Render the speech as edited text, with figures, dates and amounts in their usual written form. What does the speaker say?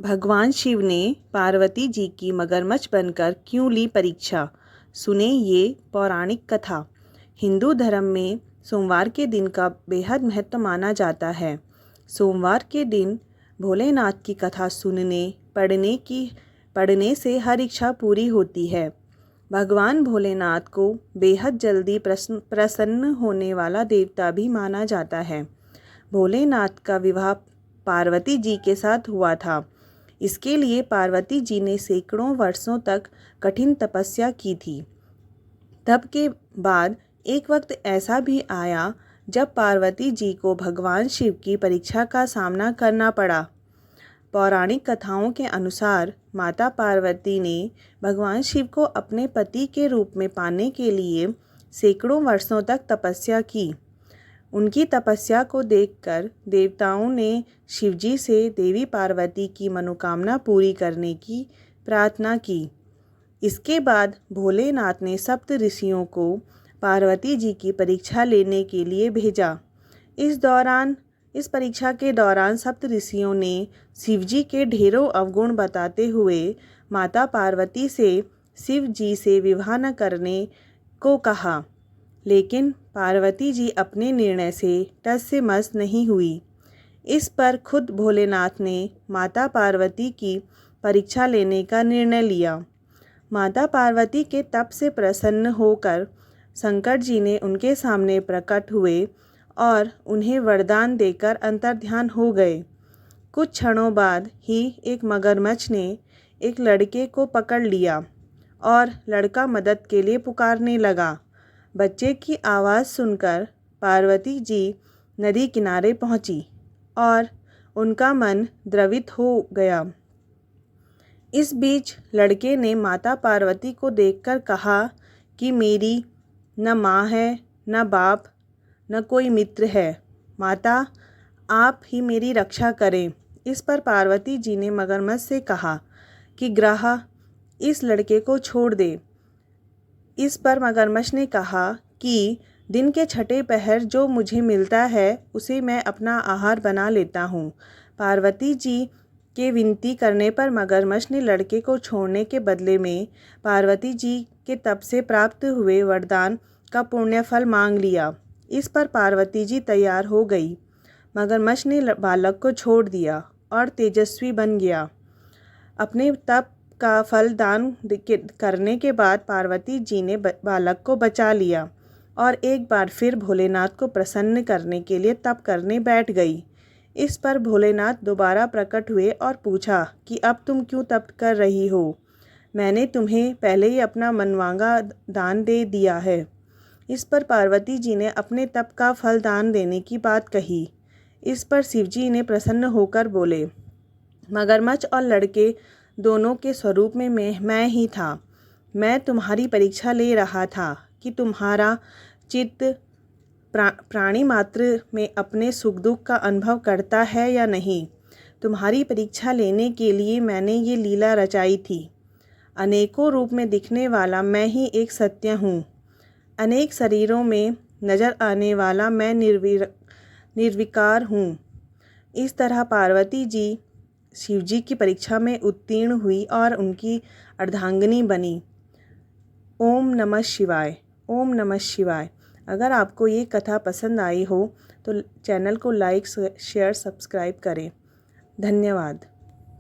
भगवान शिव ने पार्वती जी की मगरमच्छ बनकर क्यों ली परीक्षा? सुने ये पौराणिक कथा। हिंदू धर्म में सोमवार के दिन का बेहद महत्व माना जाता है। सोमवार के दिन भोलेनाथ की कथा पढ़ने से हर इच्छा पूरी होती है। भगवान भोलेनाथ को बेहद जल्दी प्रसन्न होने वाला देवता भी माना जाता है। भोलेनाथ का विवाह पार्वती जी के साथ हुआ था। इसके लिए पार्वती जी ने सैकड़ों वर्षों तक कठिन तपस्या की थी। तब के बाद एक वक्त ऐसा भी आया जब पार्वती जी को भगवान शिव की परीक्षा का सामना करना पड़ा। पौराणिक कथाओं के अनुसार माता पार्वती ने भगवान शिव को अपने पति के रूप में पाने के लिए सैकड़ों वर्षों तक तपस्या की। उनकी तपस्या को देखकर देवताओं ने शिवजी से देवी पार्वती की मनोकामना पूरी करने की प्रार्थना की। इसके बाद भोलेनाथ ने सप्त ऋषियों को पार्वती जी की परीक्षा लेने के लिए भेजा। इस परीक्षा के दौरान सप्त ऋषियों ने शिवजी के ढेरों अवगुण बताते हुए माता पार्वती से शिव जी से विवाह न करने को कहा। लेकिन पार्वती जी अपने निर्णय से टस से मस नहीं हुई। इस पर खुद भोलेनाथ ने माता पार्वती की परीक्षा लेने का निर्णय लिया। माता पार्वती के तप से प्रसन्न होकर शंकर जी ने उनके सामने प्रकट हुए और उन्हें वरदान देकर अंतर्ध्यान हो गए। कुछ क्षणों बाद ही एक मगरमच्छ ने एक लड़के को पकड़ लिया और लड़का मदद के लिए पुकारने लगा। बच्चे की आवाज़ सुनकर पार्वती जी नदी किनारे पहुंची और उनका मन द्रवित हो गया। इस बीच लड़के ने माता पार्वती को देखकर कहा कि मेरी न माँ है, न बाप, न कोई मित्र है। माता, आप ही मेरी रक्षा करें। इस पर पार्वती जी ने मगरमच्छ से कहा कि ग्रह इस लड़के को छोड़ दे। इस पर मगरमच्छ ने कहा कि दिन के छठे पहर जो मुझे मिलता है उसे मैं अपना आहार बना लेता हूँ। पार्वती जी के विनती करने पर मगरमच्छ ने लड़के को छोड़ने के बदले में पार्वती जी के तप से प्राप्त हुए वरदान का पुण्य फल मांग लिया। इस पर पार्वती जी तैयार हो गई। मगरमच्छ ने बालक को छोड़ दिया और तेजस्वी बन गया। अपने तप का फल दान करने के बाद पार्वती जी ने बालक को बचा लिया और एक बार फिर भोलेनाथ को प्रसन्न करने के लिए तप करने बैठ गई। इस पर भोलेनाथ दोबारा प्रकट हुए और पूछा कि अब तुम क्यों तप कर रही हो? मैंने तुम्हें पहले ही अपना मनमांगा दान दे दिया है। इस पर पार्वती जी ने अपने तप का फल दान देने की बात कही। इस पर शिवजी ने प्रसन्न होकर बोले, मगरमच्छ और लड़के दोनों के स्वरूप में मैं ही था। मैं तुम्हारी परीक्षा ले रहा था कि तुम्हारा चित्त प्राणी मात्र में अपने सुख दुख का अनुभव करता है या नहीं। तुम्हारी परीक्षा लेने के लिए मैंने ये लीला रचाई थी। अनेकों रूप में दिखने वाला मैं ही एक सत्य हूँ। अनेक शरीरों में नजर आने वाला मैं निर्विकार हूँ। इस तरह पार्वती जी शिवजी की परीक्षा में उत्तीर्ण हुई और उनकी अर्धांगिनी बनी। ओम नमः शिवाय। ओम नमः शिवाय। अगर आपको ये कथा पसंद आई हो तो चैनल को लाइक, शेयर, सब्सक्राइब करें। धन्यवाद।